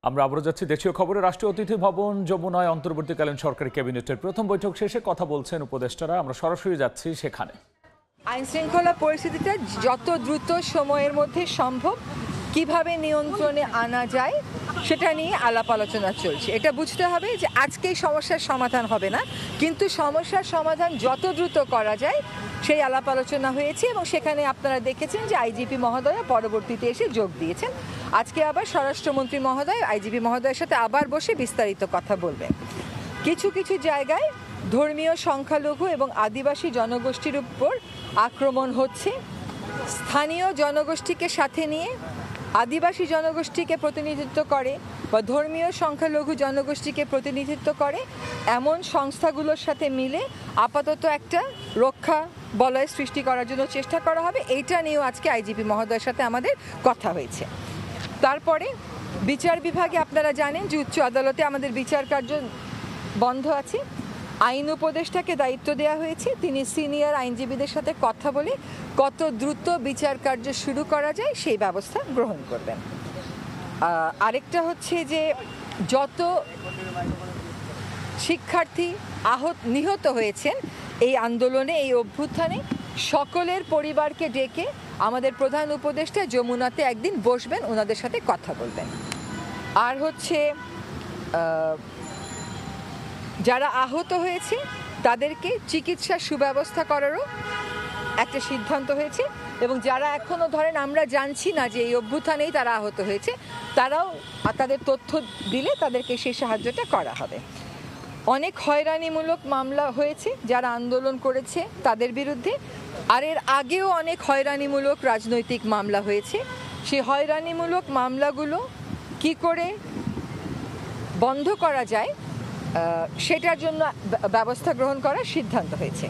আমরা আবারও যাচ্ছি দেশীয় খবরে। রাষ্ট্রীয় অতিথি ভবন যমুনায় অন্তর্বর্তীকালীন সরকারি ক্যাবিনেটের প্রথম বৈঠক শেষে কথা বলছেন উপদেষ্টারা। আমরা সরাসরি যাচ্ছি সেখানে। আইন শৃঙ্খলা পরিস্থিতিটা যত দ্রুত সময়ের মধ্যে সম্ভব কিভাবে নিয়ন্ত্রণে আনা যায় সেটা নিয়ে আলাপ আলোচনা চলছে। এটা বুঝতে হবে যে আজকেই সমস্যার সমাধান হবে না, কিন্তু সমস্যার সমাধান যত দ্রুত করা যায় সেই আলাপ আলোচনা হয়েছে এবং সেখানে আপনারা দেখেছেন যে আইজিপি মহোদয়া পরবর্তীতে এসে যোগ দিয়েছেন। আজকে আবার স্বরাষ্ট্রমন্ত্রী মহোদয় আইজিপি মহোদয়ের সাথে আবার বসে বিস্তারিত কথা বলবেন। কিছু কিছু জায়গায় ধর্মীয় সংখ্যালঘু এবং আদিবাসী জনগোষ্ঠীর উপর আক্রমণ হচ্ছে। স্থানীয় জনগোষ্ঠীকে সাথে নিয়ে আদিবাসী জনগোষ্ঠীকে প্রতিনিধিত্ব করে বা ধর্মীয় সংখ্যালঘু জনগোষ্ঠীকে প্রতিনিধিত্ব করে এমন সংস্থাগুলোর সাথে মিলে আপাতত একটা রক্ষা বলয় সৃষ্টি করার জন্য চেষ্টা করা হবে। এইটা নিয়েও আজকে আইজিপি মহোদয়ের সাথে আমাদের কথা হয়েছে। তারপরে বিচার বিভাগে আপনারা জানেন যে উচ্চ আদালতে আমাদের বিচার কার্য বন্ধ আছে। আইন উপদেষ্টাকে দায়িত্ব দেওয়া হয়েছে, তিনি সিনিয়র আইনজীবীদের সাথে কথা বলে কত দ্রুত বিচার কার্য শুরু করা যায় সেই ব্যবস্থা গ্রহণ করবেন। আরেকটা হচ্ছে যে যত শিক্ষার্থী নিহত হয়েছেন এই আন্দোলনে, এই অভ্যুত্থানে, সকলের পরিবারকে ডেকে আমাদের প্রধান উপদেষ্টা যমুনাতে একদিন বসবেন, ওনাদের সাথে কথা বলবেন। আর হচ্ছে যারা আহত হয়েছে তাদেরকে চিকিৎসার সুব্যবস্থা করারও একটা সিদ্ধান্ত হয়েছে এবং যারা এখনও ধরেন আমরা জানছি না যে এই অভ্যুত্থানেই তারা আহত হয়েছে, তারাও তাদের তথ্য দিলে তাদেরকে সেই সাহায্যটা করা হবে। অনেক হয়রানিমূলক মামলা হয়েছে যারা আন্দোলন করেছে তাদের বিরুদ্ধে, আর এর আগেও অনেক হয়রানিমূলক রাজনৈতিক মামলা হয়েছে। সেই হয়রানিমূলক মামলাগুলো কি করে বন্ধ করা যায় সেটার জন্য ব্যবস্থা গ্রহণ করার সিদ্ধান্ত হয়েছে।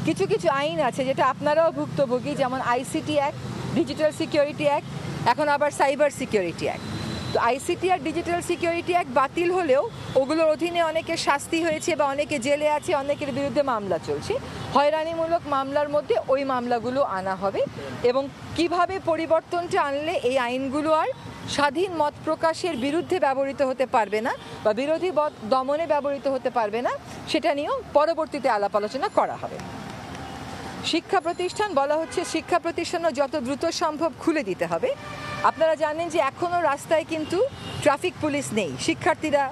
কিছু কিছু আইন আছে যেটা আপনারাও ভুক্তভোগী, যেমন ICT act, digital security act, এখন আবার সাইবার সিকিউরিটি অ্যাক্ট। তো আইসিটি আর ডিজিটাল সিকিউরিটি অ্যাক্ট বাতিল হলেও ওগুলোর অধীনে অনেকের শাস্তি হয়েছে বা অনেকে জেলে আছে, অনেকের বিরুদ্ধে মামলা চলছে। হয়রানিমূলক মামলার মধ্যে ওই মামলাগুলো আনা হবে এবং কিভাবে পরিবর্তনটা আনলে এই আইনগুলো আর স্বাধীন মত প্রকাশের বিরুদ্ধে ব্যবহৃত হতে পারবে না বা বিরোধী দমনে ব্যবহৃত হতে পারবে না সেটা নিয়েও পরবর্তীতে আলাপ আলোচনা করা হবে। শিক্ষা প্রতিষ্ঠান বলা হচ্ছে, শিক্ষা প্রতিষ্ঠানও যত দ্রুত সম্ভব খুলে দিতে হবে। আপনারা জানেন যে এখনও রাস্তায় কিন্তু ট্রাফিক পুলিশ নেই, শিক্ষার্থীরা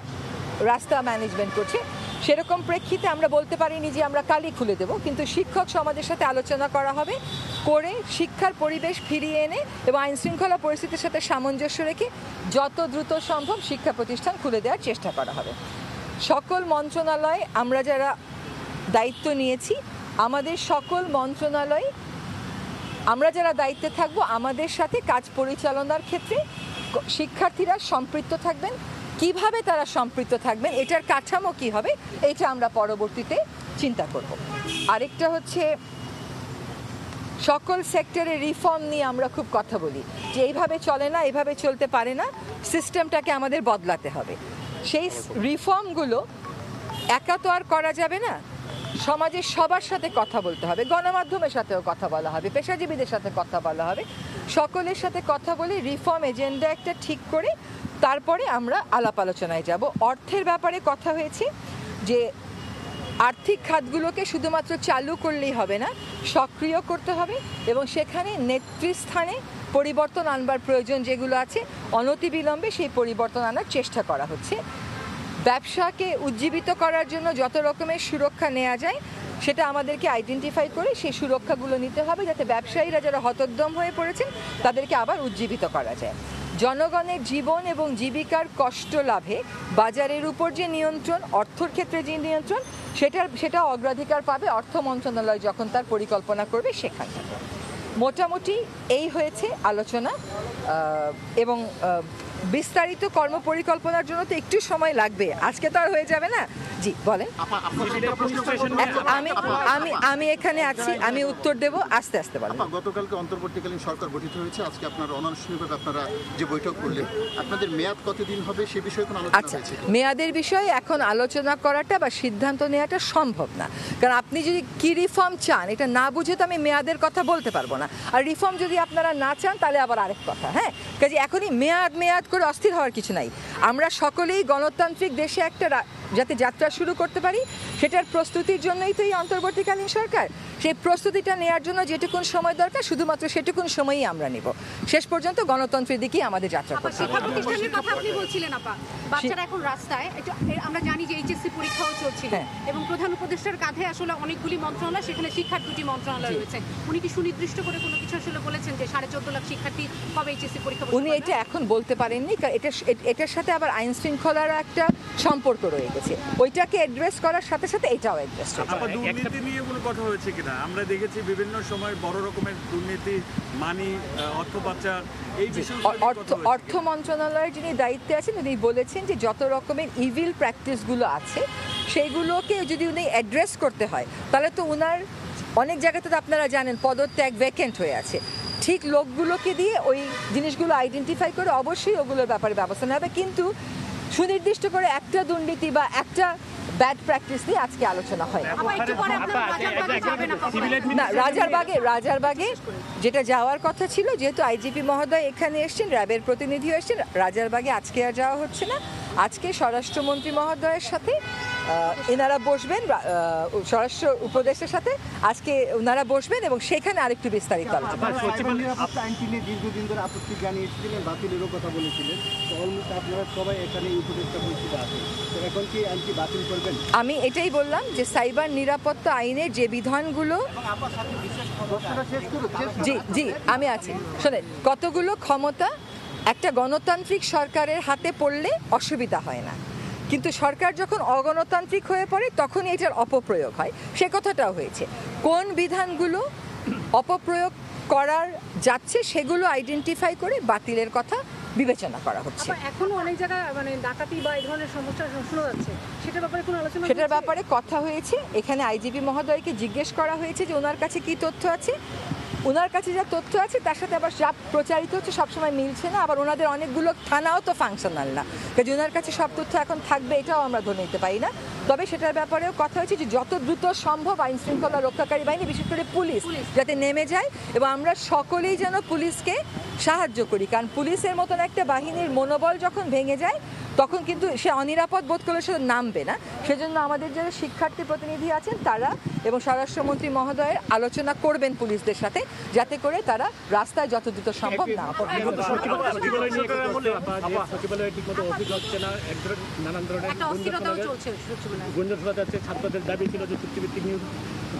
রাস্তা ম্যানেজমেন্ট করছে। সেরকম প্রেক্ষিতে আমরা বলতে পারিনি যে আমরা কালই খুলে দেব, কিন্তু শিক্ষক সমাজের সাথে আলোচনা করা হবে, করে শিক্ষার পরিবেশ ফিরিয়ে এনে এবং আইনশৃঙ্খলা পরিস্থিতির সাথে সামঞ্জস্য রেখে যত দ্রুত সম্ভব শিক্ষা প্রতিষ্ঠান খুলে দেওয়ার চেষ্টা করা হবে। সকল মন্ত্রণালয় আমরা যারা দায়িত্ব নিয়েছি, আমাদের সকল মন্ত্রণালয় আমরা যারা দায়িত্বে থাকবো আমাদের সাথে কাজ পরিচালনার ক্ষেত্রে শিক্ষার্থীরা সম্পৃক্ত থাকবেন। কিভাবে তারা সম্পৃক্ত থাকবেন, এটার কাঠামো কী হবে, এটা আমরা পরবর্তীতে চিন্তা করব। আরেকটা হচ্ছে সকল সেক্টরে রিফর্ম নিয়ে আমরা খুব কথা বলি যে এইভাবে চলে না, এইভাবে চলতে পারে না, সিস্টেমটাকে আমাদের বদলাতে হবে। সেই রিফর্মগুলো একা তো আর করা যাবে না, সমাজের সবার সাথে কথা বলতে হবে, গণমাধ্যমের সাথেও কথা বলা হবে, পেশাজীবীদের সাথে কথা বলা হবে, সকলের সাথে কথা বলে রিফর্ম এজেন্ডা একটা ঠিক করে তারপরে আমরা আলাপ আলোচনায় যাব। অর্থের ব্যাপারে কথা হয়েছে যে আর্থিক খাতগুলোকে শুধুমাত্র চালু করলেই হবে না, সক্রিয় করতে হবে এবং সেখানে নেতৃস্থানে পরিবর্তন আনবার প্রয়োজন যেগুলো আছে অনতিবিলম্বে সেই পরিবর্তন আনার চেষ্টা করা হচ্ছে। ব্যবসাকে উজ্জীবিত করার জন্য যত রকমের সুরক্ষা নেওয়া যায় সেটা আমাদেরকে আইডেন্টিফাই করে সেই সুরক্ষাগুলো নিতে হবে, যাতে ব্যবসায়ীরা যারা হতোদ্যম হয়ে পড়েছেন তাদেরকে আবার উজ্জীবিত করা যায়। জনগণের জীবন এবং জীবিকার কষ্ট লাভে বাজারের উপর যে নিয়ন্ত্রণ, অর্থের ক্ষেত্রে যে নিয়ন্ত্রণ, সেটা অগ্রাধিকার পাবে অর্থ মন্ত্রণালয় যখন তার পরিকল্পনা করবে সেখান থেকে। মোটামুটি এই হয়েছে আলোচনা এবং বিস্তারিত কর্মপরিকল্পনার জন্য তো একটু সময় লাগবে, আজকে তো আর হয়ে যাবে না। জি বলেন। আমি এখানে আছি, আমি উত্তর দেব, আস্তে আস্তে বলেন। গতকালকে অন্তর্বর্তীকালীন সরকার গঠিত হয়েছে, আজকে আপনারা অনানুষ্ঠানিকভাবে আপনারা যে বৈঠক করলেন, আপনাদের মেয়াদ কতদিন হবে সে বিষয়ে কোনো আলোচনা হয়েছে? আচ্ছা, মেয়াদের বিষয়ে এখন আলোচনা করাটা বা সিদ্ধান্ত নেওয়াটা সম্ভব না, কারণ আপনি যদি কি রিফর্ম চান এটা না বুঝে তো আমি মেয়াদের কথা বলতে পারবো না। আর রিফর্ম যদি আপনারা না চান তাহলে আবার আরেক কথা। হ্যাঁ, কাজে এখনই মেয়াদ করে অস্থির হওয়ার কিছু নাই। আমরা সকলেই গণতান্ত্রিক দেশে একটা যাতে যাত্রা শুরু করতে পারি সেটার প্রস্তুতির জন্যই তো এই অন্তর্বর্তীকালীন সরকার। সেই প্রস্তুতিটা নেওয়ার জন্য যেটুকুন সময় দরকার শুধুমাত্র সেটুকুন সময়ই আমরা নেব। শেষ পর্যন্ত গণতন্ত্রের দিকেই আমাদের যাত্রা করতে হবে। শিক্ষা প্রতিষ্ঠানের কথা আপনি বলছিলেন আপা, বাচ্চারা এখন রাস্তায়, আমরা জানি যে এইচএসসি পরীক্ষাও চলছিল এবং প্রধান উপদেষ্টার কাঁধে আসলে অনেকগুলি মন্ত্রণালয়, সেখানে শিক্ষার দুটি মন্ত্রণালয় রয়েছে। উনি কি সুনির্দিষ্ট করে কোনো কিছু আসলে বলেছেন যে 14.5 লাখ শিক্ষার্থী কবে এইচএসসি পরীক্ষা? উনি এটা এখন বলতে পারেননি, কারণ এটার সাথে আবার আইন শৃঙ্খলার একটা সম্পর্ক রয়ে গেছে। ওইটাকে অ্যাড্রেস করার সাথে সাথে এটাও অ্যাড্রেস করা। দুর্নীতি নিয়ে কোনো কথা হয়েছে কিনা? আমরা দেখেছি বিভিন্ন সময় বড় রকমের দুর্নীতি, মানি, অর্থ পাচার, এই অর্থ মন্ত্রণালয়ের যিনি দায়িত্বে আছেন উনি বলেছেন যে যত রকমের ইভিল প্র্যাকটিসগুলো আছে সেইগুলোকে যদি উনি অ্যাড্রেস করতে হয় তাহলে তো উনার অনেক জায়গাতে তো আপনারা জানেন পদত্যাগ ভ্যাকেন্ট হয়ে আছে। ঠিক লোকগুলোকে দিয়ে ওই জিনিসগুলো আইডেন্টিফাই করে অবশ্যই ওগুলোর ব্যাপারে ব্যবস্থা নেওয়া হবে, কিন্তু সুনির্দিষ্ট করে একটা দুর্নীতি বা একটা ব্যাড প্র্যাকটিস নিয়ে আজকে আলোচনা হয় না। রাজারবাগে যেটা যাওয়ার কথা ছিল, যেহেতু আইজিপি মহোদয় এখানে এসছেন, র্যাবের প্রতিনিধিও এসছেন, রাজারবাগে আজকে আর যাওয়া হচ্ছে না। আজকে স্বরাষ্ট্রমন্ত্রী মহোদয়ের সাথে এনারা বসবেন, স্বরাষ্ট্র উপদেষ্টার সাথে আজকে ওনারা বসবেন এবং সেখানে আরেকটু বিস্তারিত আলোচনা। দীর্ঘদিন ধরে আপত্তি জানিয়েছিলেন, বাতিলেরও কথা বলেছিলেন, আপনারা সবাই এখানে উপদেষ্টা পরিষদে আছেন, এখন কি আইনটি বাতিল করবেন? আমি এটাই বললাম যে সাইবার নিরাপত্তা আইনের যে বিধানগুলো, জি আমি আছি, শোনেন, কতগুলো ক্ষমতা একটা গণতান্ত্রিক সরকারের হাতে পড়লে অসুবিধা হয় না, কিন্তু সরকার যখন অগণতান্ত্রিক হয়ে পড়ে তখনই এটার অপপ্রয়োগ হয়। সে কথাটাও হয়েছে। কোন বিধানগুলো অপপ্রয়োগ করার যাচ্ছে সেগুলো আইডেন্টিফাই করে বাতিলের কথা বিবেচনা করা হচ্ছে। এখনো অনেক জায়গায় মানে ডাকাতি বা এই ধরনের সমস্যা শোনা যাচ্ছে, সেটার ব্যাপারে কোনো আলোচনা? সেটার ব্যাপারে কথা হয়েছে, এখানে আইজিপি মহোদয়কে জিজ্ঞেস করা হয়েছে যে ওনার কাছে কি তথ্য আছে। ওনার কাছে যা তথ্য আছে তার সাথে আবার যা প্রচারিত হচ্ছে সবসময় মিলছে না, আবার ওনাদের অনেকগুলো থানাও তো ফাংশনাল না, কাজে ওনার কাছে সব তথ্য এখন থাকবে এটাও আমরা ধরে নিতে পারি না। তবে সেটার ব্যাপারেও কথা হয়েছে যে যত দ্রুত সম্ভব আইন শৃঙ্খলা রক্ষাকারী বাহিনী, বিশেষ করে পুলিশ যাতে নেমে যায় এবং আমরা সকলেই যেন পুলিশকে সাহায্য করি, কারণ পুলিশের মতন একটা বাহিনীর মনোবল যখন ভেঙে যায় তখন কিন্তু সে অনিরাপদ বোধ করলে সে নামবে না। সেজন্য আমাদের যারা শিক্ষার্থী প্রতিনিধি আছেন তারা এবং স্বরাষ্ট্রমন্ত্রী মহোদয়ের আলোচনা করবেন পুলিশদের সাথে, যাতে করে তারা রাস্তায় যত দ্রুত সম্ভব না। ছাত্রদের দাবি ছিল যে চুক্তিভিত্তিক নিয়োগ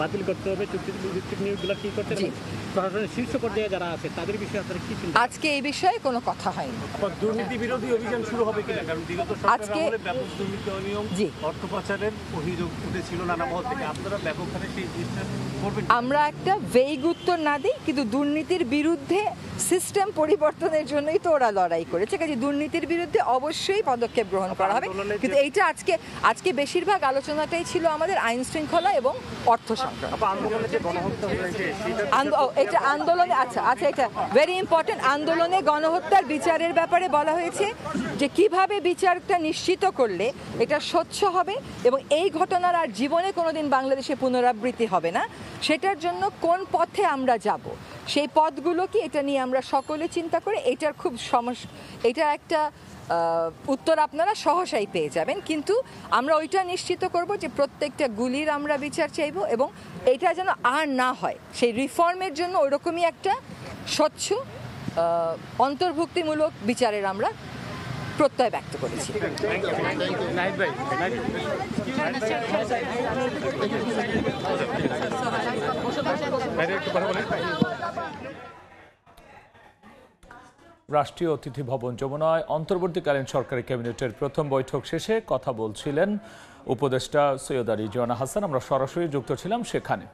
বাতিল করতে হবে, চুক্তিভিত্তিক নিয়োগগুলো কি করতে হবে, প্রশাসনের শীর্ষ পর্যায়ে যারা আছে তাদের বিষয়ে আপনারা কি চিন্তা? আজকে এই বিষয়ে কোনো কথা হয়নি। দুর্নীতি বিরোধী অভিযান শুরু হবে কিনা? কারণ বিগত আজকে ব্যাপক দুর্নীতি, অনিয়ম, অর্থ পাচারের অভিযোগ উঠেছিল নানা মহল থেকে, আপনারা ব্যাপকভাবে সেই জিনিসটা করবেন? আমরা একটা ভেগ উত্তর না দিই, কিন্তু দুর্নীতির বিরুদ্ধে সিস্টেম পরিবর্তনের জন্যই তো ওরা লড়াই করেছে, কাজে দুর্নীতির বিরুদ্ধে অবশ্যই পদক্ষেপ গ্রহণ করা হবে। কিন্তু এইটা আজকে বেশিরভাগ আলোচনাটাই ছিল আমাদের আইন শৃঙ্খলা এবং অর্থ সংক্রান্ত। এটা আন্দোলনে আচ্ছা এটা ভেরি ইম্পর্টেন্ট। আন্দোলনে গণহত্যার বিচারের ব্যাপারে বলা হয়েছে যে কিভাবে বিচারটা নিশ্চিত করলে এটা স্বচ্ছ হবে এবং এই ঘটনার আর জীবনে কোনোদিন বাংলাদেশে পুনরাবৃত্তি হবে না, সেটার জন্য কোন পথে আমরা যাব, সেই পথগুলো কি, এটা নিয়ে আমরা সকলে চিন্তা করে এটার খুব এটা একটা উত্তর আপনারা সহসাই পেয়ে যাবেন। কিন্তু আমরা ওইটা নিশ্চিত করব যে প্রত্যেকটা গুলির আমরা বিচার চাইব এবং এটা যেন আর না হয়, সেই রিফর্মের জন্য ওইরকমই একটা স্বচ্ছ অন্তর্ভুক্তিমূলক বিচারের আমরা প্রত্যয় ব্যক্ত করেছি। রাষ্ট্রীয় অতিথি ভবন যমুনায় অন্তর্বর্তীকালীন সরকারি ক্যাবিনেটের প্রথম বৈঠক শেষে কথা বলছিলেন উপদেষ্টা সৈয়দা রিজওয়ানা হাসান। আমরা সরাসরি যুক্ত ছিলাম সেখানে।